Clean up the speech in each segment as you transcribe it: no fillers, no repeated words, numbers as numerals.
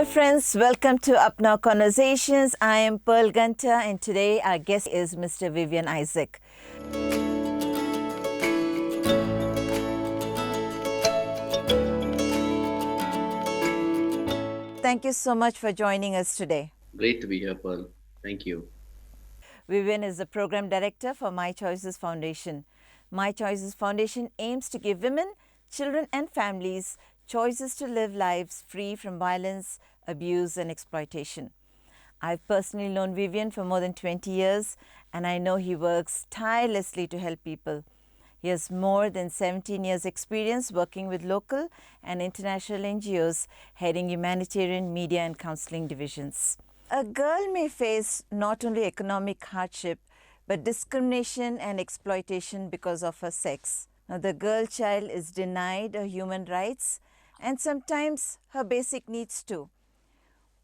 Hello friends, welcome to Apnao Conversations. I am Pearl Ganta and today our guest is Mr. Vivian Isaac. Thank you so much for joining us today. Great to be here, Pearl. Thank you. Vivian is the Program Director for My Choices Foundation. My Choices Foundation aims to give women, children and families choices to live lives free from violence, abuse and exploitation. I've personally known Vivian for more than 20 years and I know he works tirelessly to help people. He has more than 17 years experience working with local and international NGOs heading humanitarian, media and counseling divisions. A girl may face not only economic hardship but discrimination and exploitation because of her sex. Now, the girl child is denied her human rights and sometimes her basic needs too.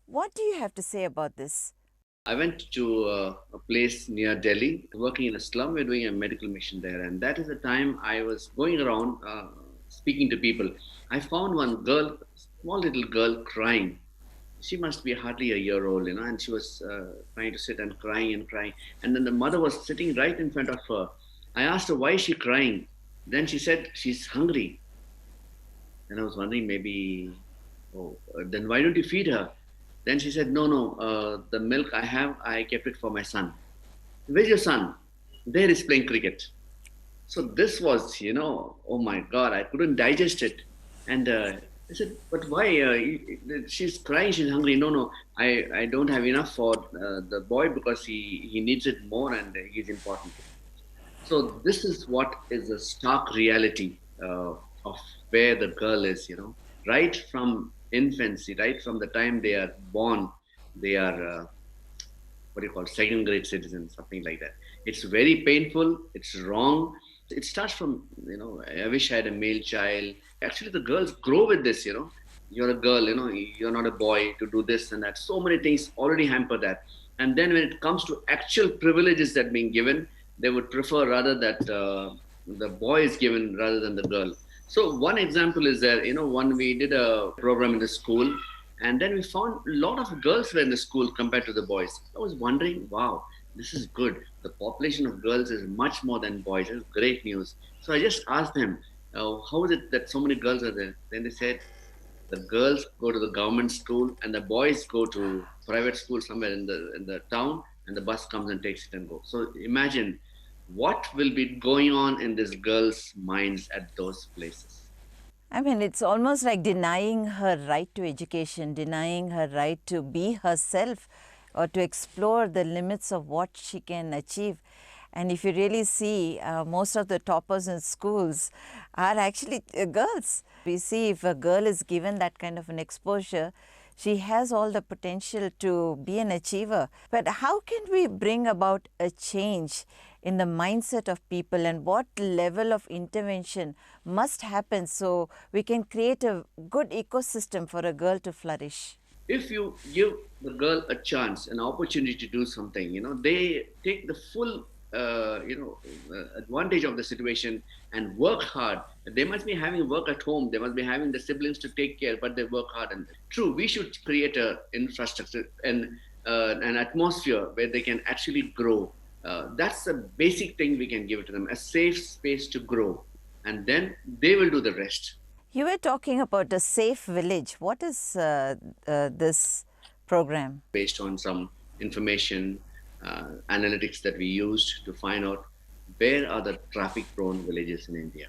What do you have to say about this? I went to a place near Delhi, working in a slum. We're doing a medical mission there, and that is the time I was going around speaking to people. I found one girl, small little girl, crying. She must be hardly a year old, and she was trying to sit and crying and crying. And then the mother was sitting right in front of her. I asked her, why is she crying? Then she said, she's hungry. And I was wondering, then why don't you feed her? Then she said, no, the milk I have, I kept it for my son. Where's your son? There he's playing cricket. So this was, oh my God, I couldn't digest it. And I said, but why? She's crying, she's hungry. No, I don't have enough for the boy because he needs it more and he's important. So this is what is the stark reality of where the girl is, right from infancy, right from the time they are born, they are what do you call second grade citizens, something like that. It's very painful. It's wrong. It starts from I wish I had a male child. Actually, the girls grow with this. You're a girl. You're not a boy to do this and that. So many things already hamper that. And then when it comes to actual privileges that being given, they would prefer rather that the boy is given rather than the girl. So one example is that, when we did a program in the school, and then we found a lot of girls were in the school compared to the boys. I was wondering, wow, this is good. The population of girls is much more than boys. It's great news. So I just asked them, how is it that so many girls are there? Then they said, the girls go to the government school and the boys go to private school somewhere in the town, and the bus comes and takes it and goes. So imagine what will be going on in these girls' minds at those places. I mean, it's almost like denying her right to education, denying her right to be herself or to explore the limits of what she can achieve. And if you really see, most of the toppers in schools are actually girls. We see if a girl is given that kind of an exposure, she has all the potential to be an achiever. But how can we bring about a change in the mindset of people, and what level of intervention must happen so we can create a good ecosystem for a girl to flourish? If you give the girl a chance, an opportunity to do something, they take the full, advantage of the situation and work hard. They must be having work at home. They must be having the siblings to take care, but they work hard. And true, we should create a infrastructure and an atmosphere where they can actually grow. That's the basic thing we can give to them, a safe space to grow. And then they will do the rest. You were talking about a safe village. What is this program? Based on some information, analytics that we used to find out where are the traffic prone villages in India.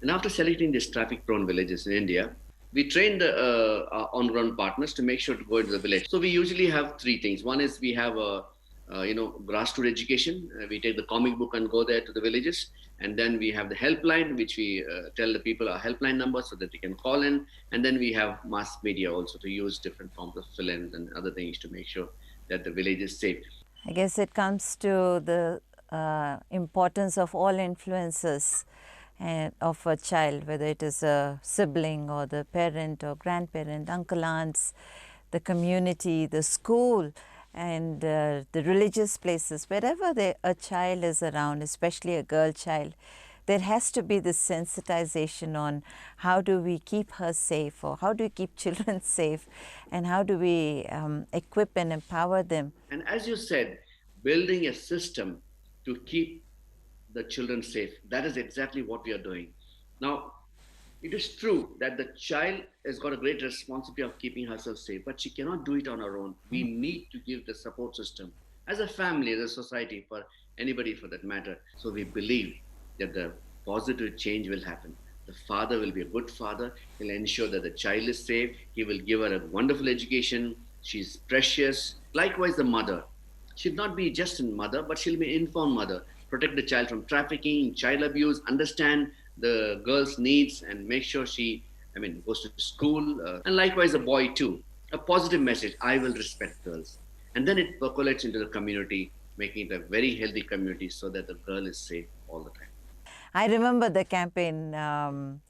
And after selecting these traffic prone villages in India, we trained our on-ground partners to make sure to go into the village. So we usually have three things. One is we have a grassroots education. We take the comic book and go there to the villages. And then we have the helpline, which we tell the people our helpline number so that they can call in. And then we have mass media also to use different forms of fill-ins and other things to make sure that the village is safe. I guess it comes to the importance of all influences of a child, whether it is a sibling or the parent or grandparent, uncle, aunts, the community, the school, and the religious places, wherever a child is around, especially a girl child, there has to be this sensitization on how do we keep her safe, or how do we keep children safe, and how do we equip and empower them. And as you said, building a system to keep the children safe. That is exactly what we are doing. Now, it is true that the child has got a great responsibility of keeping herself safe, but she cannot do it on her own. We need to give the support system as a family, as a society, for anybody for that matter. So we believe that the positive change will happen. The father will be a good father. He'll ensure that the child is safe. He will give her a wonderful education. She's precious. Likewise, the mother should not be just a mother, but she'll be an informed mother. Protect the child from trafficking, child abuse, understand the girl's needs, and make sure she, goes to school. And likewise, a boy too. A positive message: I will respect girls, and then it percolates into the community, making it a very healthy community, so that the girl is safe all the time. I remember the campaign,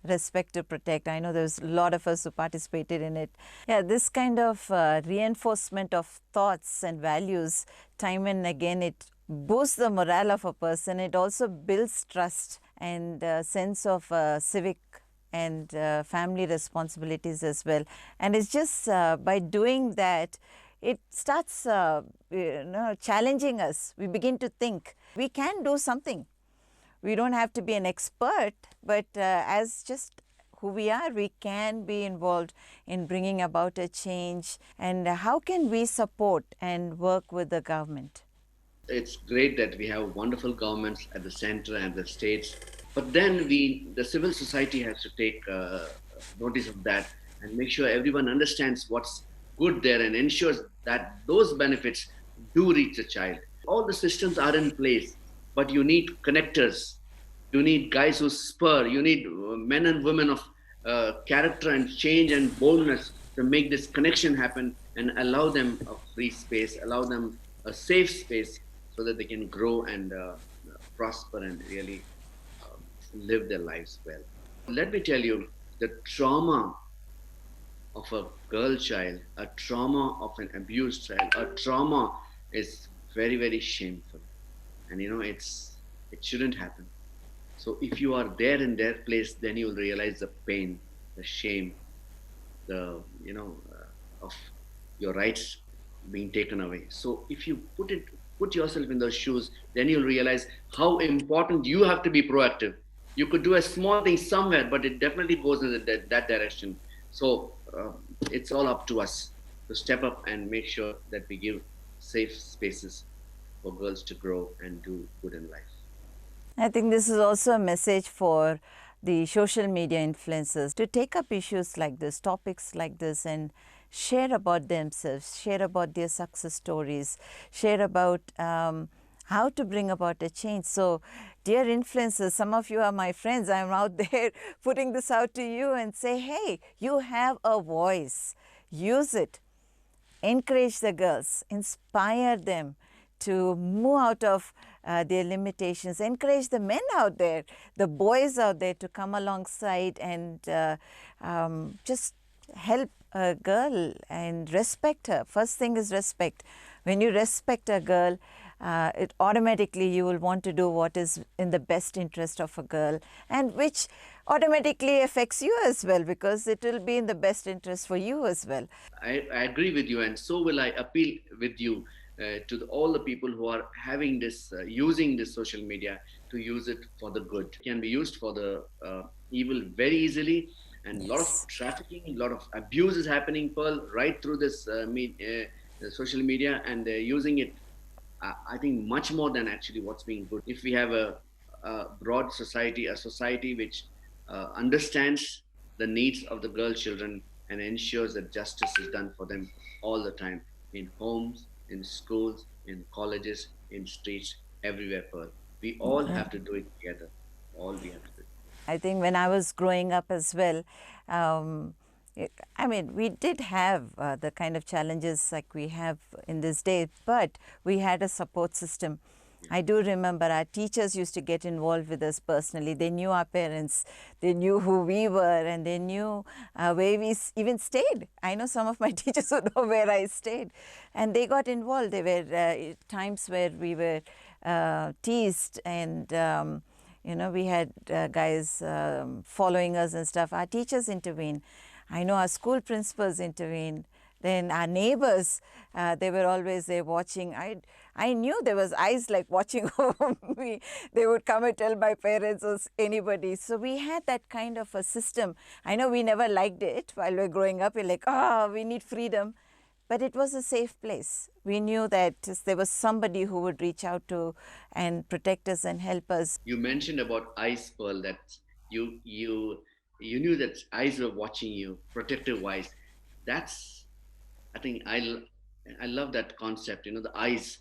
Respect to Protect. I know there's a lot of us who participated in it. Yeah, this kind of reinforcement of thoughts and values, time and again, it boosts the morale of a person. It also builds trust and sense of civic and family responsibilities as well. And it's just by doing that, it starts challenging us. We begin to think we can do something. We don't have to be an expert, but as just who we are, we can be involved in bringing about a change. And how can we support and work with the government? It's great that we have wonderful governments at the center and the states, but then the civil society has to take notice of that and make sure everyone understands what's good there and ensures that those benefits do reach the child. All the systems are in place, but you need connectors. You need guys who spur. You need men and women of character and change and boldness to make this connection happen and allow them a free space, allow them a safe space so that they can grow and prosper and really live their lives well. Let me tell you, the trauma of a girl child, a trauma of an abused child, a trauma is very, very shameful. And it shouldn't happen. So if you are there in their place, then you will realize the pain, the shame, the of your rights being taken away. So if you put yourself in those shoes, then you'll realize how important you have to be proactive. You could do a small thing somewhere, but it definitely goes in that direction. So it's all up to us to step up and make sure that we give safe spaces for girls to grow and do good in life. I think this is also a message for the social media influencers to take up issues like this, topics like this, and share about themselves, share about their success stories, share about how to bring about a change. So, dear influencers, some of you are my friends. I'm out there putting this out to you and say, hey, you have a voice. Use it. Encourage the girls. Inspire them to move out of their limitations. Encourage the men out there, the boys out there to come alongside and just help a girl and respect her. First thing is respect. When you respect a girl, it automatically you will want to do what is in the best interest of a girl, and which automatically affects you as well, because it will be in the best interest for you as well. I agree with you, and so will I appeal with you to all the people who are having this, using this social media, to use it for the good. It can be used for the evil very easily, and a lot of trafficking, a lot of abuse is happening, Pearl, right through this social media, and they're using it, I think, much more than actually what's being good. If we have a broad society, a society which understands the needs of the girl children and ensures that justice is done for them all the time, in homes, in schools, in colleges, in streets, everywhere, Pearl. We all have to do it together. All we have to do. I think when I was growing up as well, we did have the kind of challenges like we have in this day, but we had a support system. I do remember our teachers used to get involved with us personally. They knew our parents, they knew who we were, and they knew where we even stayed. I know some of my teachers would know where I stayed, and they got involved. There were times where we were teased and We had guys following us and stuff. Our teachers intervened. I know our school principals intervened. Then our neighbors, they were always there watching. I knew there was eyes like watching over me. They would come and tell my parents or anybody. So we had that kind of a system. I know we never liked it while we were growing up. We're like, we need freedom. But it was a safe place. We knew that there was somebody who would reach out to and protect us and help us. You mentioned about eyes, Pearl, that you knew that eyes were watching you, protective eyes. That's, I think I love that concept. The eyes,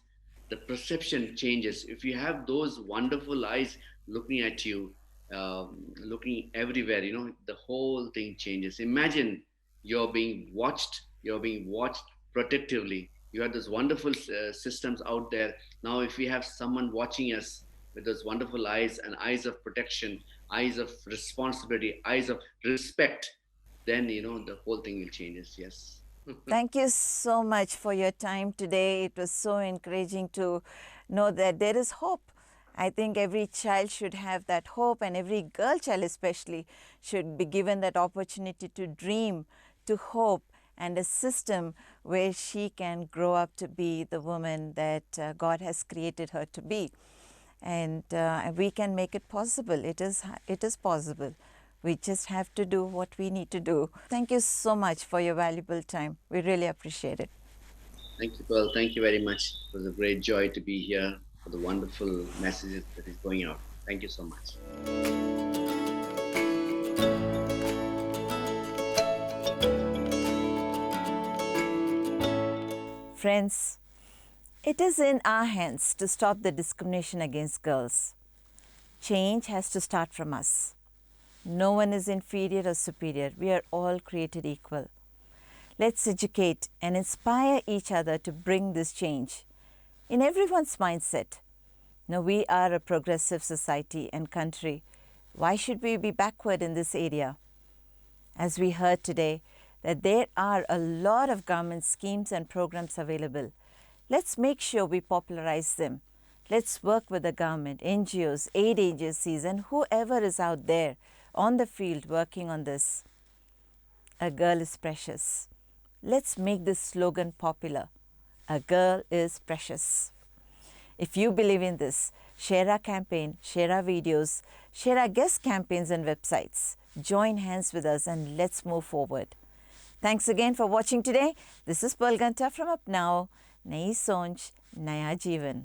the perception changes. If you have those wonderful eyes looking at you, looking everywhere, the whole thing changes. Imagine you're being watched protectively. You have those wonderful systems out there. Now, if we have someone watching us with those wonderful eyes and eyes of protection, eyes of responsibility, eyes of respect, then the whole thing will change. Yes. Thank you so much for your time today. It was so encouraging to know that there is hope. I think every child should have that hope, and every girl child especially should be given that opportunity to dream, to hope, and a system where she can grow up to be the woman that God has created her to be. And we can make it possible. It is possible. We just have to do what we need to do. Thank you so much for your valuable time. We really appreciate it. Thank you, Pearl. Thank you very much. It was a great joy to be here for the wonderful messages that is going out. Thank you so much. Friends, it is in our hands to stop the discrimination against girls. Change has to start from us. No one is inferior or superior. We are all created equal. Let's educate and inspire each other to bring this change in everyone's mindset. Now, we are a progressive society and country. Why should we be backward in this area? As we heard today, that there are a lot of government schemes and programs available. Let's make sure we popularize them. Let's work with the government, NGOs, aid agencies, and whoever is out there on the field working on this. A girl is precious. Let's make this slogan popular. A girl is precious. If you believe in this, share our campaign, share our videos, share our guest campaigns and websites. Join hands with us and let's move forward. Thanks again for watching today. This is Pearl Ganta from Apnao. Nayi Sonch, Naya Jeevan.